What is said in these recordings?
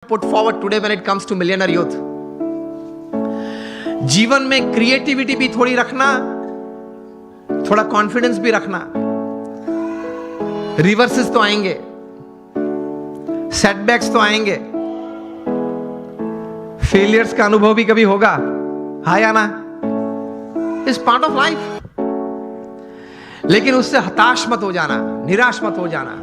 put forward today when it comes to millionaire youth. जीवन में creativity भी थोड़ी रखना, थोड़ा कॉन्फिडेंस भी रखना. रिवर्सेस तो आएंगे, सेटबैक्स तो आएंगे, फेलियर्स का अनुभव भी कभी होगा, हाँ या ना? इस पार्ट ऑफ लाइफ. लेकिन उससे हताश मत हो जाना, निराश मत हो जाना.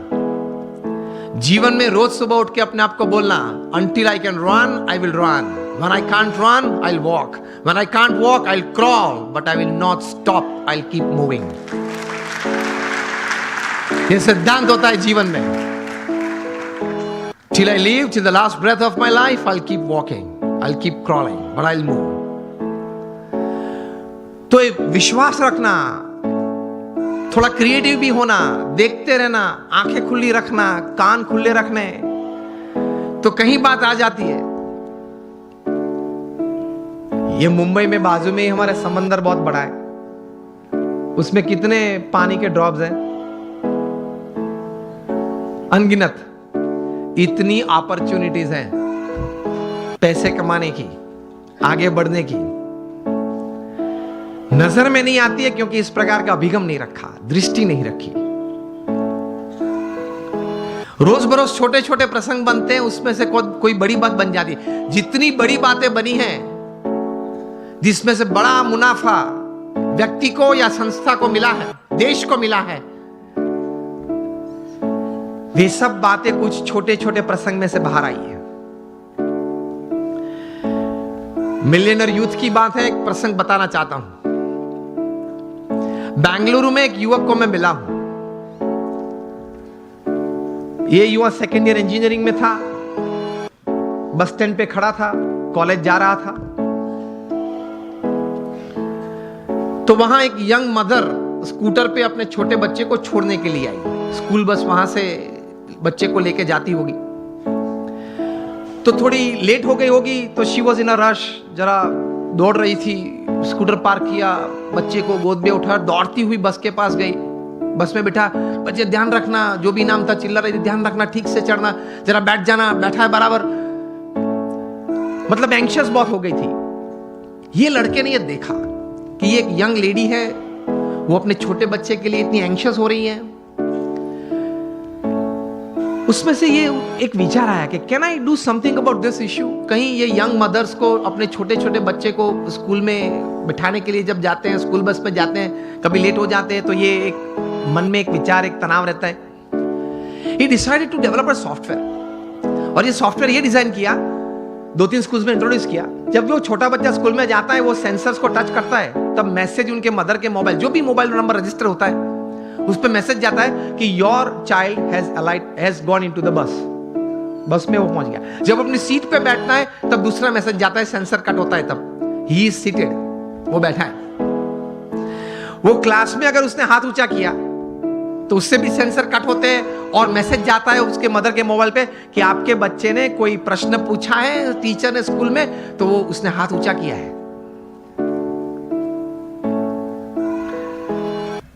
जीवन में रोज सुबह उठ के अपने आप को बोलना, until I can run, I will run. When I can't run, I'll walk. When I can't walk, I'll crawl. But I will not stop. I'll keep moving. ये सिद्धांत होता है जीवन में. Till I live, till the last breath of my life, I'll keep walking. I'll keep crawling, but I'll move. तो ये विश्वास रखना, थोड़ा क्रिएटिव भी होना, देखते रहना, आंखें खुली रखना, कान खुले रखने, तो कहीं बात आ जाती है. ये मुंबई में बाजू में ही हमारा समंदर बहुत बड़ा है. उसमें कितने पानी के ड्रॉप्स हैं? अनगिनत. इतनी अपॉर्चुनिटीज हैं पैसे कमाने की, आगे बढ़ने की. नजर में नहीं आती है क्योंकि इस प्रकार का अभिगम नहीं रखा, दृष्टि नहीं रखी. रोज बरोज छोटे छोटे प्रसंग बनते हैं, उसमें से कोई बड़ी बात बन जाती है. जितनी बड़ी बातें बनी हैं, जिसमें से बड़ा मुनाफा व्यक्ति को या संस्था को मिला है, देश को मिला है, वे सब बातें कुछ छोटे छोटे प्रसंग में से बाहर आई है. मिलियनर यूथ की बात है. एक प्रसंग बताना चाहता हूं. बेंगलुरु में एक युवक को मैं मिला हूं. ये युवक सेकेंड ईयर इंजीनियरिंग में था. बस स्टैंड पे खड़ा था, कॉलेज जा रहा था. तो वहां एक यंग मदर स्कूटर पे अपने छोटे बच्चे को छोड़ने के लिए आई. स्कूल बस वहां से बच्चे को लेके जाती होगी, तो थोड़ी लेट हो गई होगी. तो she was in a rush, जरा दौड़ रही थी. स्कूटर पार्क किया, बच्चे को गोद में उठा, दौड़ती हुई बस के पास गई. बस में बिठा, बच्चे ध्यान रखना, जो भी नाम था चिल्ला रही थी, ध्यान रखना, ठीक से चढ़ना, जरा बैठ जाना, बैठा है बराबर. मतलब एंग्शियस बहुत हो गई थी. ये लड़के ने ये देखा कि ये एक यंग लेडी है, वो अपने छोटे बच्चे के लिए इतनी एंग्शियस हो रही है. उसमें से ये एक विचार आया कि can I do something about this issue. कहीं ये यंग मदर्स को अपने छोटे छोटे बच्चे को स्कूल में बिठाने के लिए जब जाते हैं, स्कूल बस में जाते हैं, कभी लेट हो जाते हैं, तो ये एक मन में एक विचार, एक तनाव रहता है. He decided to develop a software. और ये सॉफ्टवेयर ये डिजाइन किया, 2-3 स्कूल्स में इंट्रोड्यूस किया. जब भी वो छोटा बच्चा स्कूल में जाता है, वो सेंसर्स को टच करता है, तब मैसेज उनके मदर के मोबाइल, जो भी मोबाइल नंबर रजिस्टर होता है, उस पे मैसेज जाता है कि your child has gone into the bus. बस में वो पहुंच गया. जब अपनी सीट पे बैठना है, तब दूसरा मैसेज जाता है, सेंसर कट होता है, तब ही इज सीटेड, वो बैठा है. वो क्लास में अगर उसने हाथ ऊंचा किया तो उससे भी सेंसर कट होते हैं, और मैसेज जाता है उसके मदर के मोबाइल पे कि आपके बच्चे ने कोई प्रश्न पूछा है टीचर ने स्कूल में, तो वो उसने हाथ ऊंचा किया है.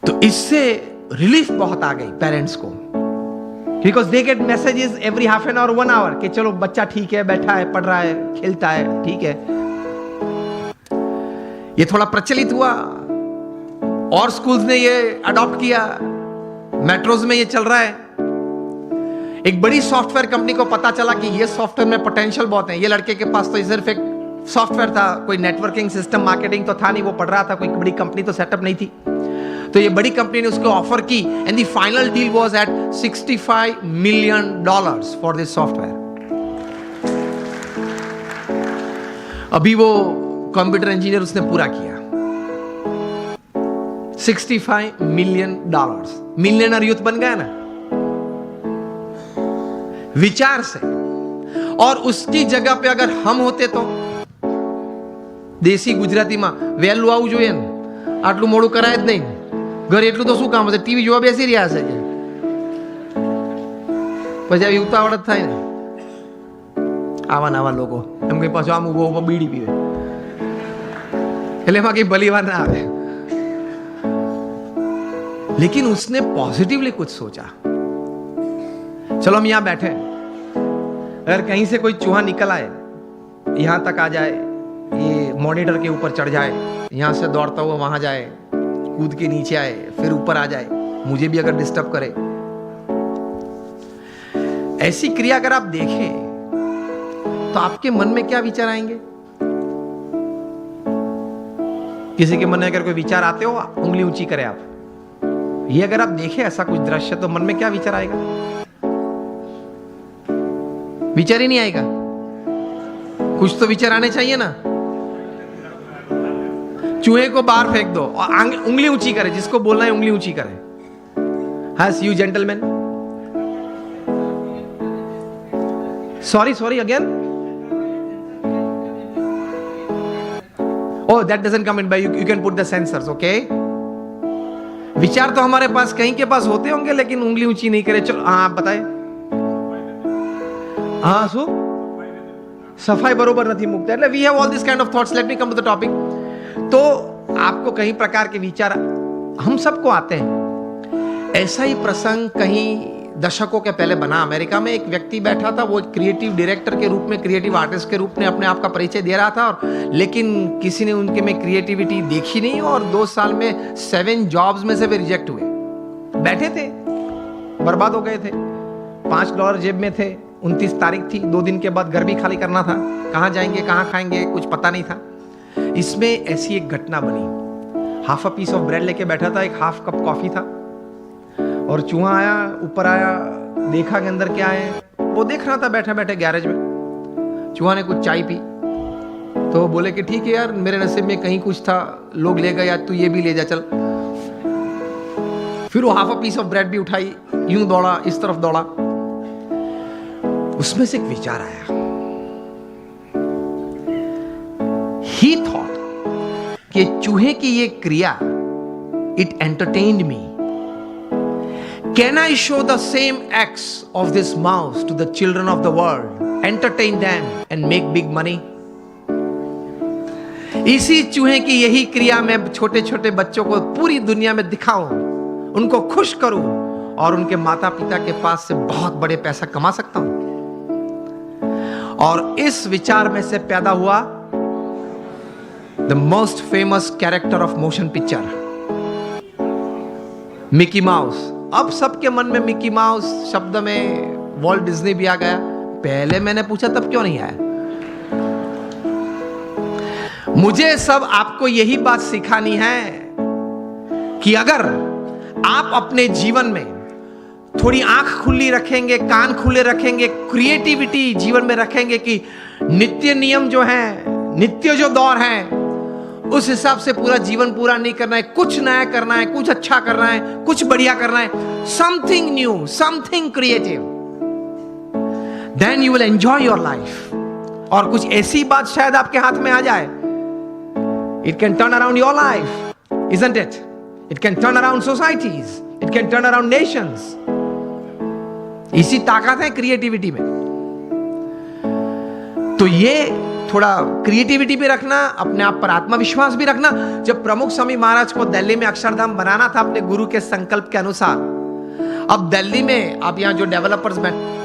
तो इससे रिलीफ बहुत आ गई पेरेंट्स को, because they get messages every half an hour, 1 hour, कि चलो बच्चा ठीक है, बैठा है, पढ़ रहा है, खेलता है, ठीक है. ये थोड़ा प्रचलित हुआ और स्कूल्स ने ये अडॉप्ट किया. मेट्रोज में ये चल रहा है. एक बड़ी सॉफ्टवेयर कंपनी को पता चला कि ये सॉफ्टवेयर में पोटेंशियल बहुत है. ये लड़के के पास तो ये सिर्फ एक सॉफ्टवेयर था, कोई नेटवर्किंग सिस्टम, मार्केटिंग तो था नहीं. वो पढ़ रहा था, कोई बड़ी कंपनी तो सेटअप नहीं थी. तो ये बड़ी कंपनी ने उसको ऑफर की, and the final deal was at $65 million for this software. अभी वो कंप्यूटर इंजीनियर उसने पूरा किया. $65 million. मिलियनर यूथ बन गया ना विचार से. और उसकी जगह पे अगर हम होते तो દેશી ગુજરાતીમાં વહેલું આવવું જોઈએ ને, આટલું મોડું કરાય જ નહીં. ઘરે એટલું તો શું કામ હશે, ટીવી જોવા બેસી રહ્યા છે. પછી આવી ઉતાવળ જ થાય ને. આવા નવા લોકો એમ કઈ પાછું આમ ઉભો બીડી પીવે, એટલે એમાં કઈ ભલી વાત ના આવે. लेकिन उसने पॉजिटिवली कुछ सोचा. चलो हम यहां बैठे, अगर कहीं से कोई चूहा निकल आए, यहां तक आ जाए, ये मॉनिटर के ऊपर चढ़ जाए, यहां से दौड़ता हुआ वहां जाए, कूद के नीचे आए, फिर ऊपर आ जाए, मुझे भी अगर डिस्टर्ब करे, ऐसी क्रिया अगर आप देखें तो आपके मन में क्या विचार आएंगे? किसी के मन में अगर कोई विचार आते हो, उंगली ऊंची करें आप। ये अगर आप देखें ऐसा कुछ दृश्य, तो मन में क्या विचार आएगा? विचार ही नहीं आएगा। कुछ तो विचार आने चाहिए ना। चूहे को बाहर फेंक दो और उंगली ऊंची करे, जिसको बोलना है उंगली ऊंची करे। Has you gentlemen? Sorry again. Oh, that doesn't come in by you can put the sensors, okay? विचार तो हमारे पास कहीं के पास होते होंगे, लेकिन उंगली ऊंची नहीं करे। चलो हाँ आप बताए। हाँ सो सफाई बरोबर नहीं मुक्त है। We have all this kind of thoughts. Let me come to the topic. तो आपको कई प्रकार के विचार हम सबको आते हैं। ऐसा ही प्रसंग कहीं दशकों के पहले बना। अमेरिका में एक व्यक्ति बैठा था, वो क्रिएटिव डायरेक्टर के रूप में, क्रिएटिव आर्टिस्ट के रूप में अपने आप का परिचय दे रहा था, और लेकिन किसी ने उनके में क्रिएटिविटी देखी नहीं, और 2 साल में 7 जॉब्स में से वे रिजेक्ट हुए। बैठे थे, बर्बाद हो गए थे, $5 जेब में थे, 29 तारीख थी, 2 दिन के बाद घर भी खाली करना था, कहाँ जाएंगे कहाँ खाएंगे कुछ पता नहीं था। इसमें ऐसी एक घटना बनी। Half a piece of bread लेके बैठा था, एक हाफ कप कॉफी था, और चूहा आया, ऊपर आया, देखा कि अंदर क्या है। वो देख रहा था बैठे बैठे गैरेज में। चूहा ने कुछ चाय पी, तो बोले कि ठीक है यार, मेरे नसीब में कहीं कुछ था, लोग ले गए, यार तू ये भी ले जा चल। फिर वो half a piece of bread भी उठाई, यूं दौड़ा, इस तरफ दौड़ा। उसमें से एक विचार आया। ही थॉट कि चूहे की ये क्रिया, it entertained me. Can I show the same acts of this mouse to the children of the world, entertain them and make big money? इसी चूहे की यही क्रिया मैं छोटे छोटे बच्चों को पूरी दुनिया में दिखाऊं, उनको खुश करूं, और उनके माता पिता के पास से बहुत बड़े पैसा कमा सकता हूं। और इस विचार में से पैदा हुआ the most famous character of motion picture, Mickey mouse. अब सबके मन में मिकी माउस शब्द में वॉल्ट डिज्नी भी आ गया। पहले मैंने पूछा तब क्यों नहीं आया? मुझे सब आपको यही बात सिखानी है कि अगर आप अपने जीवन में थोड़ी आंख खुली रखेंगे, कान खुले रखेंगे, क्रिएटिविटी जीवन में रखेंगे कि नित्य नियम जो है, नित्य जो दौर है, उस हिसाब से पूरा जीवन पूरा नहीं करना है, कुछ नया करना है, कुछ अच्छा करना है, कुछ बढ़िया करना है, something new, something creative, then you will enjoy your life. और कुछ ऐसी बात शायद आपके हाथ में आ जाए, it can turn around your life, isn't it? It can turn around societies, it can turn around Nations. इसी ताकत है क्रिएटिविटी में। तो ये थोड़ा क्रिएटिविटी भी रखना, अपने आप पर आत्मविश्वास भी रखना। जब प्रमुख स्वामी महाराज को दिल्ली में अक्षरधाम बनाना था अपने गुरु के संकल्प के अनुसार, अब दिल्ली में आप यहाँ जो डेवलपर्स बैठे